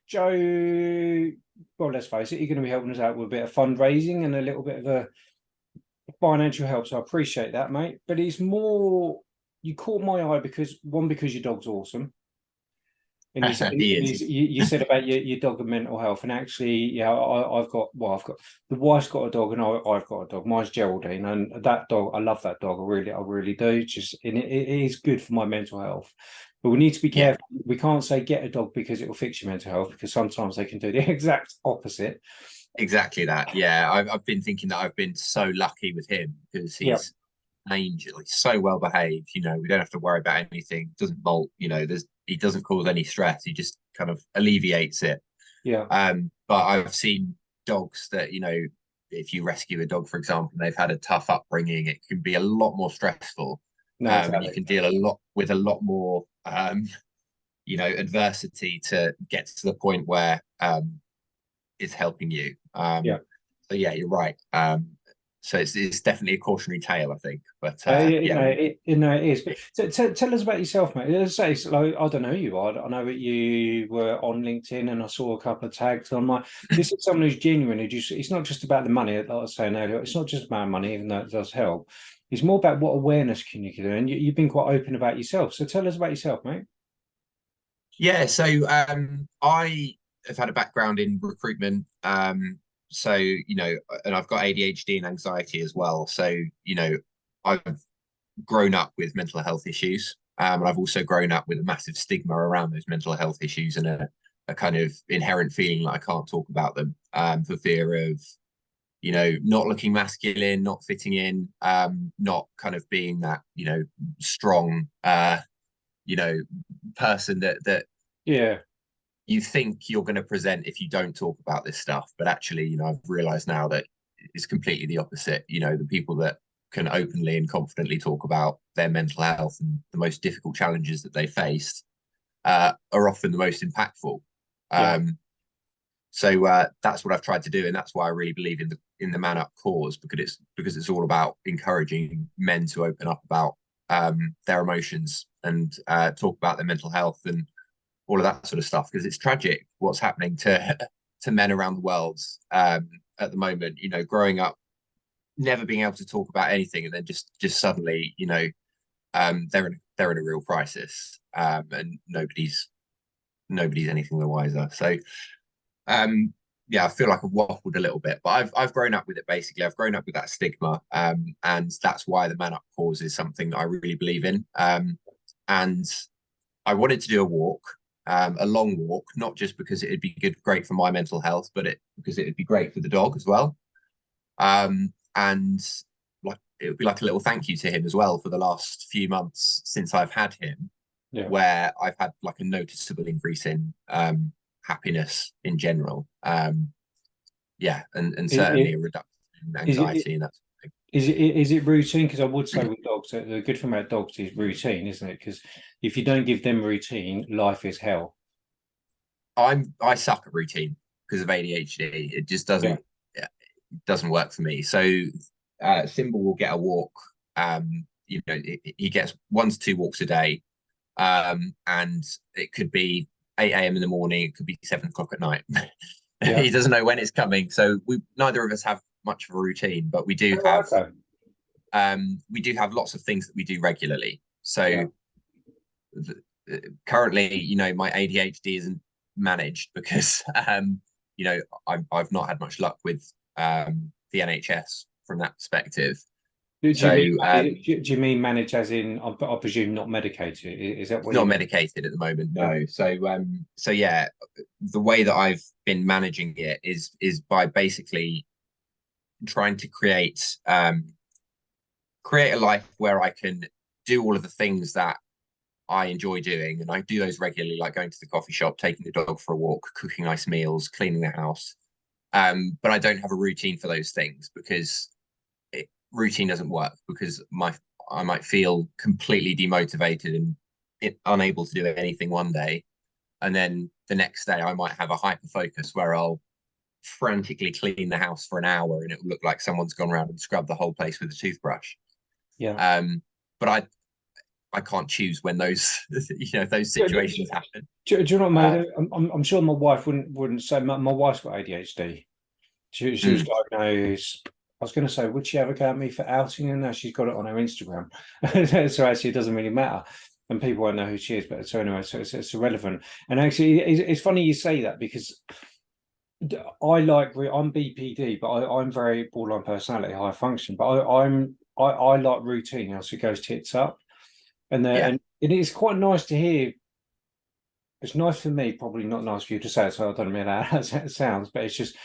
Joe, well, let's face it, you're going to be helping us out with a bit of fundraising and a little bit of a financial help. So I appreciate that, mate. But it's more, you caught my eye because your dog's awesome. And you said He is. you said about your dog and mental health, and actually, yeah, I've got the wife's got a dog, and I've got a dog. Mine's Geraldine, and that dog, I love that dog. I really do. It's just, and it is good for my mental health. But we need to be Yeah, careful. We can't say get a dog because it will fix your mental health, because sometimes they can do the exact opposite. exactly that. Yeah, I've been thinking that I've been so lucky with him because Yeah, he's an angel. He's so well behaved. We don't have to worry about anything. Doesn't bolt. He doesn't cause any stress. He just kind of alleviates it. yeah, But I've seen dogs that, if you rescue a dog, for example, and they've had a tough upbringing, it can be a lot more stressful. no, And you exactly. can deal a lot with a lot more, adversity to get to the point where it's helping you. Yeah. So yeah, you're right. So it's definitely a cautionary tale, I think. But yeah, It is. But tell us about yourself, mate. As I say, like, I don't know you. I know that you were on LinkedIn, and I saw a couple of tags. I'm like, this is someone who's genuine. Who just, it's not just about the money. Like I was saying earlier, it's not just about money, even though it does help. It's more about what awareness can you do, and you've been quite open about yourself. So tell us about yourself, mate. yeah. So I have had a background in recruitment. So and I've got ADHD and anxiety as well. So I've grown up with mental health issues. And I've also grown up with a massive stigma around those mental health issues and a kind of inherent feeling that I can't talk about them for fear of, not looking masculine, not fitting in, not kind of being that, strong, you know, person that Yeah, you think you're going to present if you don't talk about this stuff. But actually, I've realized now that it's completely the opposite. The people that can openly and confidently talk about their mental health and the most difficult challenges that they faced are often the most impactful. yeah, So that's what I've tried to do, and that's why I really believe in the MANUP cause, because it's all about encouraging men to open up about their emotions and talk about their mental health and all of that sort of stuff. Because it's tragic what's happening to to men around the world at the moment. Growing up, never being able to talk about anything, and then just suddenly, they're in a real crisis, and nobody's anything the wiser. So yeah, I feel like I've waffled a little bit, but I've grown up with it basically. I've grown up with that stigma, and that's why the Man Up cause is something that I really believe in. And I wanted to do a walk, a long walk, not just because it'd be great for my mental health, but because it'd be great for the dog as well. And like it would be like a little thank you to him as well for the last few months since I've had him, yeah. where I've had like a noticeable increase in happiness in general. Yeah, and It, certainly it, a reduction in is it anxiety and that sort of thing. is it routine? Because I would say with dogs, the good thing about dogs is routine, isn't it? Because if you don't give them routine, life is hell. I suck at routine because of ADHD. It just Yeah, doesn't work for me. So Symbol will get a walk. He gets 1 to 2 walks a day, and it could be 8 a.m. in the morning. It could be 7 o'clock at night. yeah. He doesn't know when it's coming. So we neither of us have much of a routine, but Oh, okay. we do have lots of things that we do regularly. So Yeah. the, currently, my ADHD isn't managed because I've not had much luck with the NHS from that perspective. Do So you mean do you mean manage as in I presume not medicated? Is that what you not mean? medicated at the moment, Yeah. no. So yeah, the way that I've been managing it is by basically trying to create a life where I can do all of the things that I enjoy doing, and I do those regularly, like going to the coffee shop, taking the dog for a walk, cooking nice meals, cleaning the house. But I don't have a routine for those things because routine doesn't work because I might feel completely demotivated and unable to do anything one day, and then the next day I might have a hyper focus where I'll frantically clean the house for an hour and it will look like someone's gone around and scrubbed the whole place with a toothbrush. Yeah. Um, but I can't choose when those those Do, do, situations happen. do you know what, Uh, mate? I'm sure my wife wouldn't say. My wife's got ADHD. She was mm, diagnosed. I was going to say, would she ever go at me for outing? And now she's got it on her Instagram. So actually, it doesn't really matter, and people won't know who she is. But so anyway, so it's irrelevant. And actually, it's funny you say that, because I'm BPD, but I'm very borderline personality, high function. But I like routine, else it goes tits up. yeah, And it is quite nice to hear. It's nice for me, probably not nice for you to say, so I don't mean how it sounds, but it's just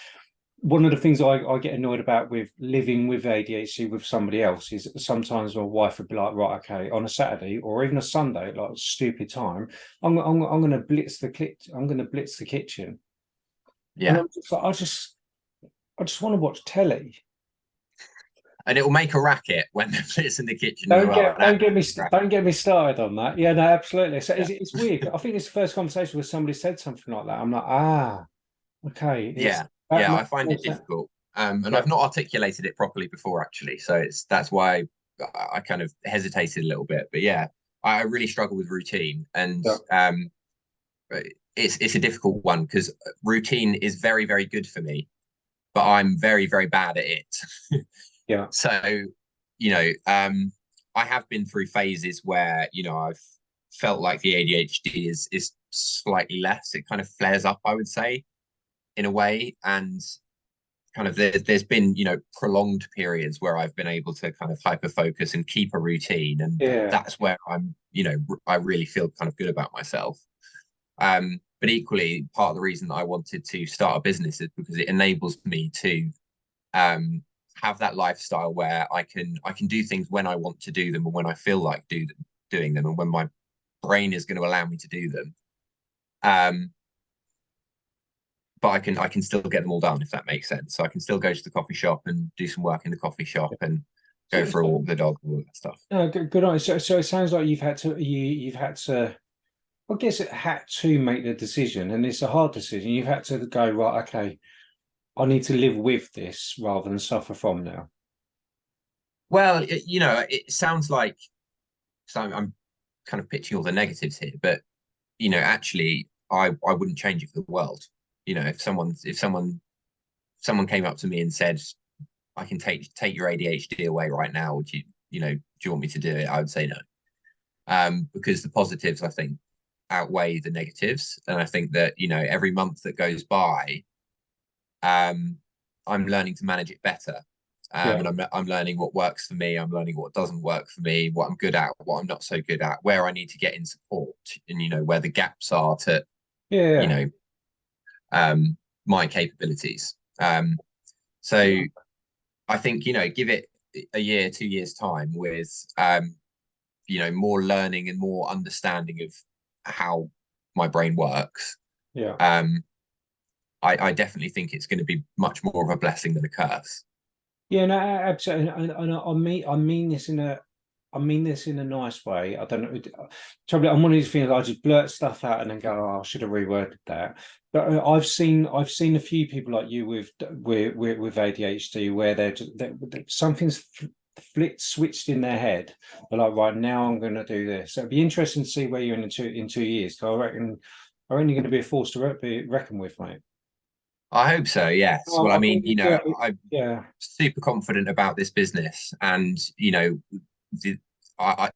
one of the things I get annoyed about with living with ADHD with somebody else is sometimes my wife would be like, right, okay, on a Saturday or even a Sunday, like a stupid time, I'm going to blitz I'm going to blitz the kitchen, and yeah. I'm just like, I just want to watch telly. And it will make a racket when it's in the kitchen as well. Don't get me started on that. Yeah, no, absolutely. So Yeah, it's weird. I think it's the first conversation where somebody said something like that. I'm like, ah, okay, it's yeah, that yeah. makes I find more it sense. difficult, and Yeah, I've not articulated it properly before actually. So that's why I kind of hesitated a little bit. But yeah, I really struggle with routine, and yeah, it's a difficult one because routine is very very good for me, but I'm very very bad at it. yeah, So, I have been through phases where, I've felt like the ADHD is slightly less. It kind of flares up, I would say, in a way. And kind of there's been, prolonged periods where I've been able to kind of hyper focus and keep a routine. And yeah, that's where I really feel kind of good about myself. But equally, part of the reason that I wanted to start a business is because it enables me to um, have that lifestyle where I can do things when I want to do them and when I feel like doing them and when my brain is going to allow me to do them. Um, but I can still get them all done if that makes sense. So I can still go to the coffee shop and do some work in the coffee shop and go So, for a so walk with the dog and all that stuff. good on. So it sounds like you've had to. I guess it had to make the decision, and it's a hard decision. You've had to go, right. Okay, I need to live with this rather than suffer from now. Well, it sounds like so I'm kind of pitching all the negatives here, but actually, I wouldn't change it for the world. If someone came up to me and said, I can take your ADHD away right now. Would do you want me to do it? I would say no. Because the positives, I think, outweigh the negatives. And I think that, every month that goes by, I'm learning to manage it better. Yeah, And I'm learning what works for me. I'm learning what doesn't work for me, what I'm good at, what I'm not so good at, where I need to get in support, and where the gaps are to you yeah, know um, my capabilities. So yeah. I think give it a year, 2 years time with more learning and more understanding of how my brain works. Yeah. Um, I definitely think it's going to be much more of a blessing than a curse. Yeah, no, absolutely. And I mean this in a nice way. I don't know. Trouble, I'm one of these things. I just blurt stuff out and then go, "Oh, I should have reworded that." But I've seen a few people like you with ADHD where something's flipped switched in their head. They're like, right now, I'm going to do this. So it'd be interesting to see where you're in 2 years. So I reckon you're going to be a force to be reckoned with, mate. I hope so. Yes. Well, I I mean, think, I'm yeah, super confident about this business, and the,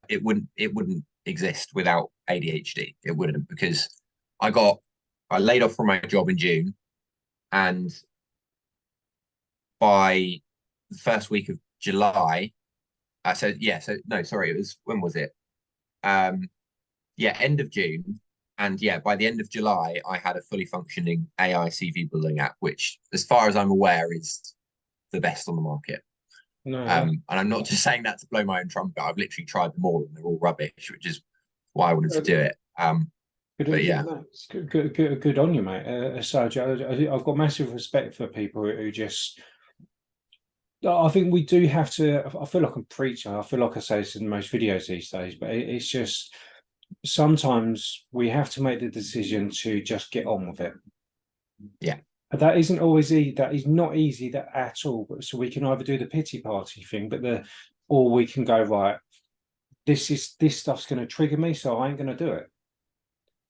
it wouldn't exist without ADHD. It wouldn't because I got I laid off from my job in June, and by the first week of July, so yeah, so no, sorry, it was when was it? Um, yeah, end of June. And yeah, by the end of July, I had a fully functioning AI CV building app, which, as far as I'm aware, is the best on the market. no, that. And I'm not just saying that to blow my own trumpet. I've literally tried them all, and they're all rubbish, which is why I wanted to do it. But Yeah, yeah, no, it's good on you, mate. Sarge, I've got massive respect for people who just. I think we do have to. I feel like I'm preaching. I feel like I say this in most videos these days, but it's just sometimes we have to make the decision to just get on with it. yeah, That isn't always easy. That is not easy that at all. So we can either do the pity party thing, or we can go right. this stuff's going to trigger me, so I ain't going to do it.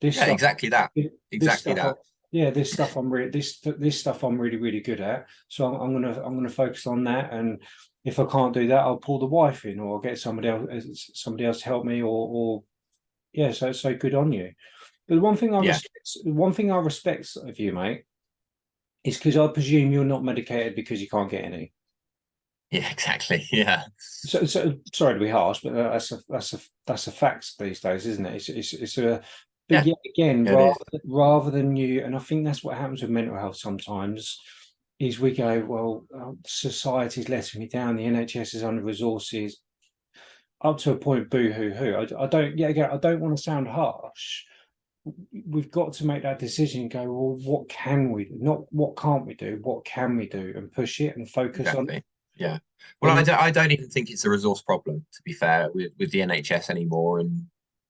This Yeah, stuff, exactly that. this Exactly stuff, that. yeah, this stuff I'm really really good at. So I'm gonna focus on that. And if I can't do that, I'll pull the wife in, or I'll get somebody else to help me, or yeah. So good on you. But Yeah. the one thing I respect of you, mate, is because I presume you're not medicated because you can't get any. Yeah, exactly. Yeah. So sorry to be harsh, but that's a fact these days, isn't it? It's a but Yeah, yet again, it is. rather than you, and I think that's what happens with mental health sometimes, is we go, well, society's letting me down, the NHS is under resources, up to a point, boo hoo hoo. I don't, yeah, again, I don't want to sound harsh. We've got to make that decision and go, well, what can we do? Not what can't we do, what can we do, and push it and focus on Exactly. Yeah. Well, it. I don't even think it's a resource problem, to be fair, with the NHS anymore, and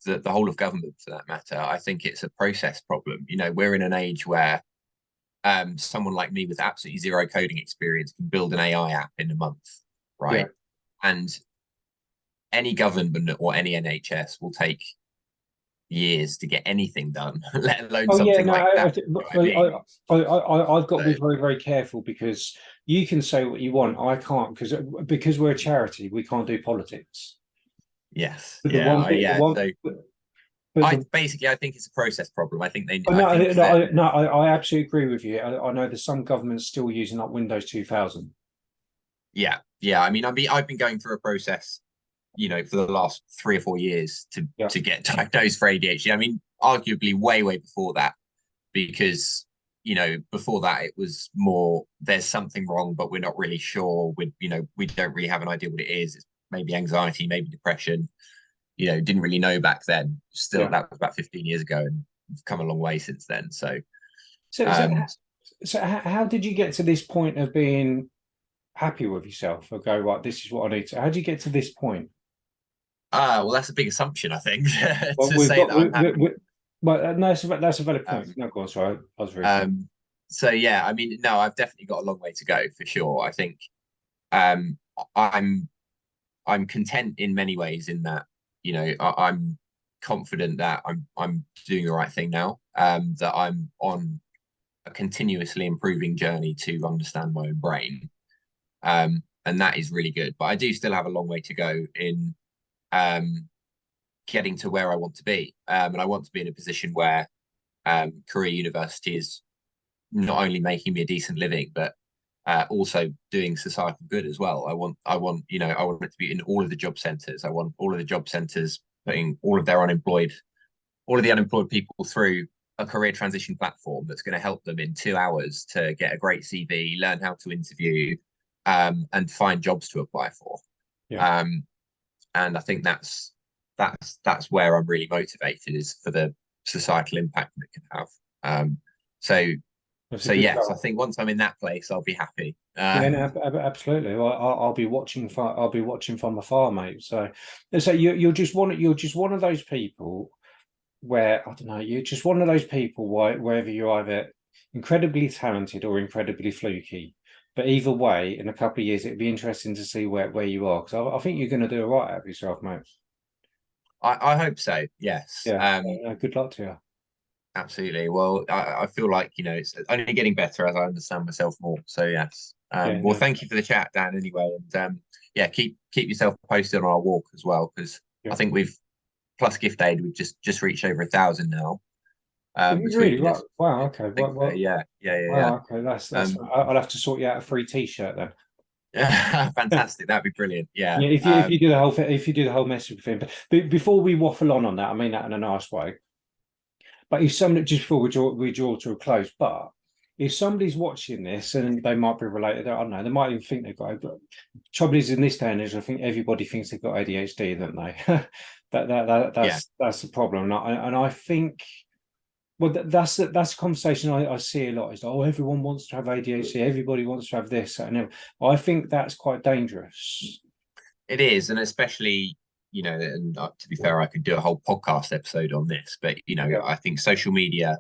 the whole of government for that matter. I think it's a process problem. You know, we're in an age where someone like me with absolutely zero coding experience can build an AI app in a month, Yeah. right? And any government or any NHS will take years to get anything done, let alone Oh yeah, something no, like that. You know what I mean? I've got to be So very, very careful, because you can say what you want. I can't, because we're a charity. We can't do politics. yes, But the yeah, one thing, the yeah. one, So but I the basically I think it's a process problem. I no, think that I absolutely agree with you. I know there's some governments still using up Windows 2000. yeah, yeah. I've been going through a process, you know, for the last 3 or 4 years Yeah, to get diagnosed for ADHD. I mean, arguably way before that, because you know, before that it was more there's something wrong, but we're not really sure. We don't really have an idea what it is. It's maybe anxiety, maybe depression. You know, didn't really know back then. Still, yeah. that was about 15 years ago, and we've come a long way since then. So, So, so, um, how did you get to this point of being happy with yourself, or go, right, this is what I need to? How did you get to this point? well, that's a big assumption, I think, Well, to say that I'm happy. well, no, that's a valid Um, point. No, go on, sorry, I was very. um, so yeah, I mean, no, I've definitely got a long way to go for sure. I think um, I'm I'm content in many ways in that, you know, I'm confident that I'm doing the right thing now. That I'm on a continuously improving journey to understand my own brain. And that is really good. But I do still have a long way to go in um, getting to where I want to be. And I want to be in a position where career university is not only making me a decent living, but also doing societal good as well. I want it to be in all of the job centres. I want all of the job centres putting all of the unemployed people through a career transition platform that's going to help them in 2 hours to get a great CV, learn how to interview, and find jobs to apply for. Yeah, Um, and I think that's where I'm really motivated, is for the societal impact that it can have. Um, so that's a so good yes, I goal. think once I'm in that place, I'll be happy. Yeah, no, absolutely. Well, I'll be watching. I'll be watching from afar, mate. So you're just one of those people where, I don't know. You're just one of those people wherever you're either incredibly talented or incredibly fluky. But either way, in a couple of years, it'd be interesting to see where you are, because I think you're going to do all right out of yourself, mate. I hope so. Yes. Yeah. So, good luck to you. Absolutely. Well, I feel like, you know, it's only getting better as I understand myself more. So yes. Yeah. Well, No. thank you for the chat, Dan. Anyway, and yeah, keep yourself posted on our walk as well, because I Yeah. think we've plus gift aid. We've just reached over 1,000 now. Have you really? Between Right. this Wow. Okay. thing. So yeah. Wow. Okay. That's. Um, I'll have to sort you out a free T-shirt then. fantastic. That'd be brilliant. Yeah. Yeah. If you do the whole if you do the whole message thing, but before we waffle on that, I mean that in a nice way. But if somebody, just before we draw to a close, but if somebody's watching this and they might be related, I don't know, they might even think they've got. But trouble is, in this day and age, I think everybody thinks they've got ADHD, don't they? Yeah. That's the problem, and I think. Well, that's a conversation I see a lot. Is like, oh, everyone wants to have ADHD. Everybody wants to have this. And I think that's quite dangerous. It is, and especially, you know, and to be fair, I could do a whole podcast episode on this, but you know, Yeah. I think social media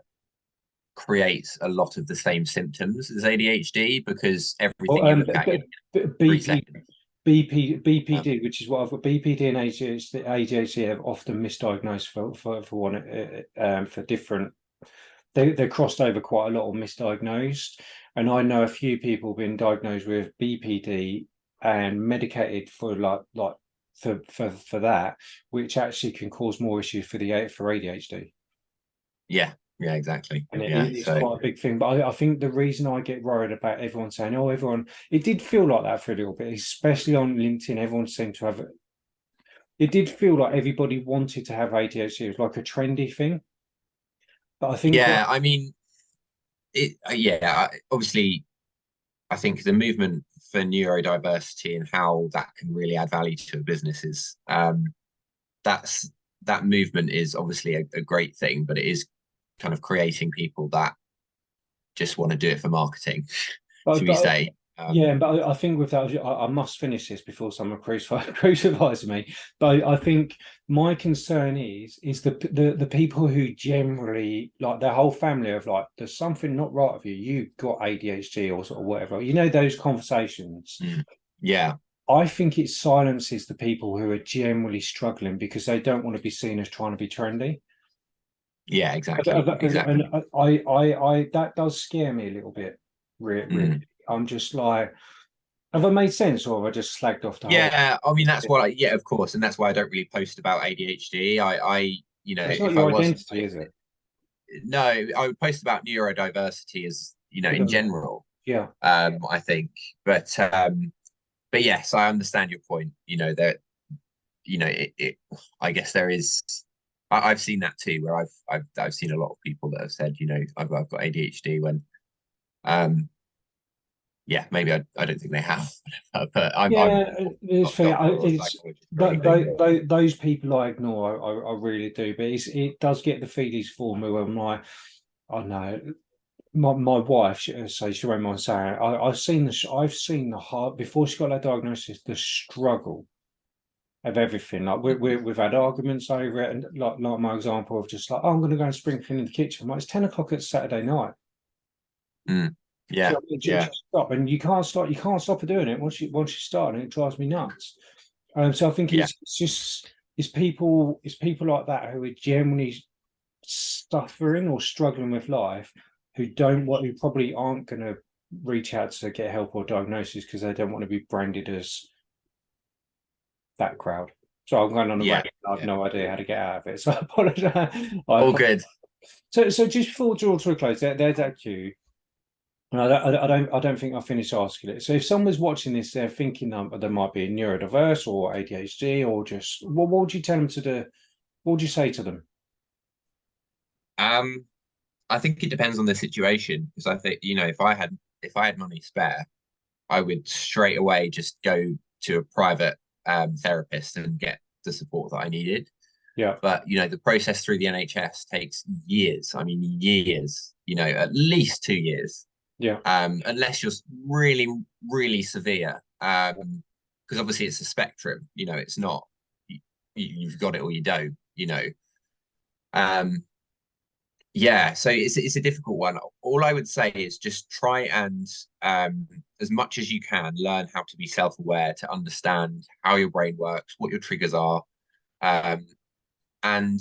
creates a lot of the same symptoms as ADHD, because Well, everything you look at, you know, 3 seconds. BPD, which is what I've got. BPD and ADHD have often misdiagnosed for different. They're crossed over quite a lot or misdiagnosed, and I know a few people been diagnosed with BPD and medicated for for that, which actually can cause more issues for ADHD. Yeah, yeah, exactly. And Yeah, it's so quite a big thing. But I think the reason I get worried about everyone saying, oh, everyone, it did feel like that for a little bit, especially on LinkedIn. Everyone seemed to have it did feel like everybody wanted to have ADHD. It was like a trendy thing. But I think yeah, I mean, obviously, I think the movement for neurodiversity and how that can really add value to a business is that's that movement is obviously a great thing, but it is kind of creating people that just want to do it for marketing, should we but say? yeah, but I think with that, I must finish this before someone crucifies me. But I think my concern is the people who generally like their whole family of like, there's something not right with you. You've got ADHD or sort of whatever. You know those conversations. Yeah, I think it silences the people who are generally struggling because they don't want to be seen as trying to be trendy. yeah, exactly, And exactly. I that does scare me a little bit. Really, Mm. I'm just like, have I made sense, or have I just slagged off the whole? Yeah, I mean yeah, of course, and that's why I don't really post about ADHD. It's not If I your was, identity, is it? no, I would post about neurodiversity as, in general. Yeah, I think, but yes, I understand your point. That I guess there is. I've seen that too, where I've seen a lot of people that have said, I've got ADHD when, um, yeah, maybe I don't think they have, but I'm yeah. It's not a fair. doctor or a It's psychologist or anything. those people I ignore. I really do, but it does get the feelings for me when I know my wife. She won't mind saying it, I've seen the hard before she got that diagnosis, the struggle of everything. Like we've had arguments over it, and like my example of just like, oh, I'm going to go and spring clean in the kitchen. Like, it's 10 o'clock at Saturday night. Mm. Do you Yeah, know what I mean? yeah, Just stop, and you can't stop. You can't stop doing it once you start, and it drives me nuts. So I think yeah, it's just it's people like that who are generally suffering or struggling with life, who probably aren't going to reach out to get help or diagnosis because they don't want to be branded as that crowd. So I'm going on a yeah, rant. I have yeah. no idea how to get out of it. So I apologize. All good. So just before draw to a close, there's that cue. And I don't think I finished asking it. So if someone's watching this, they're thinking there might be neurodiverse or ADHD or just what would you tell them to do? What would you say to them? Um, I think it depends on the situation because I think, if I had money spare, I would straight away just go to a private therapist and get the support that I needed. Yeah, But the process through the NHS takes years. I mean, years. At least 2 years. yeah, Unless you're really, really severe. Because obviously it's a spectrum. It's not you've got it or you don't. Um, yeah, so it's a difficult one. All I would say is just try and, as much as you can, learn how to be self-aware, to understand how your brain works, what your triggers are, um, and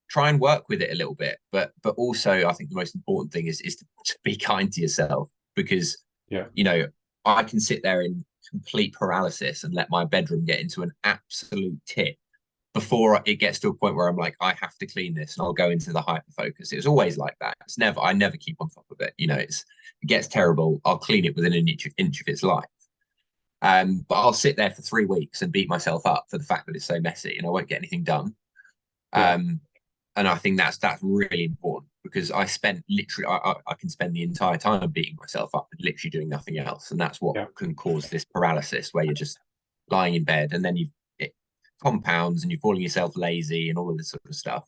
try and work with it a little bit. But also, I think the most important thing is to be kind to yourself because yeah, you know I can sit there in complete paralysis and let my bedroom get into an absolute tip before it gets to a point where I'm like, I have to clean this and I'll go into the hyper focus. It was always like that. I never keep on top of it. It gets terrible. I'll clean it within an inch of its life. But I'll sit there for 3 weeks and beat myself up for the fact that it's so messy and I won't get anything done. yeah, Um, and I think that's really important because I spent literally, I can spend the entire time beating myself up and literally doing nothing else. And that's what yeah, can cause this paralysis where you're just lying in bed and then it compounds and you're calling yourself lazy and all of this sort of stuff.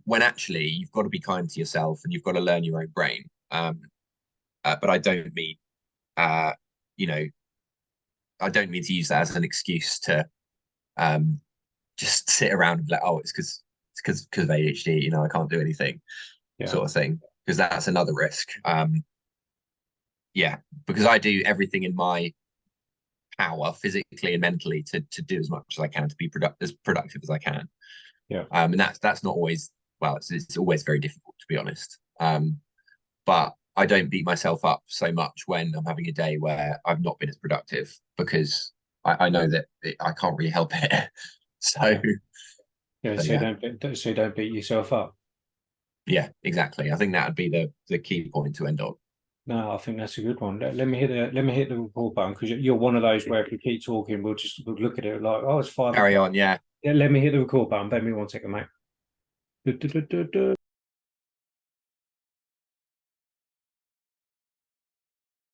When actually you've got to be kind to yourself and you've got to learn your own brain. But uh, you know, I don't mean to use that as an excuse to um, just sit around and be like, oh, it's because of ADHD. I can't do anything, yeah, sort of thing, because that's another risk. Yeah, because I do everything in my power physically and mentally to do as much as I can to be as productive as I can. Yeah. And that's not always, well, it's always very difficult, to be honest. But I don't beat myself up so much when I'm having a day where I've not been as productive, because I know that I can't really help it. So Yeah, so yeah, don't beat yourself up. yeah, exactly. I think that would be the key point to end on. No, I think that's a good one. Let me hit the record button, because you're one of those where if we keep talking, we'll look at it like, oh, it's 5 Carry o'clock. on, yeah. Yeah, let me hit the record button. Bear me 1 second, mate.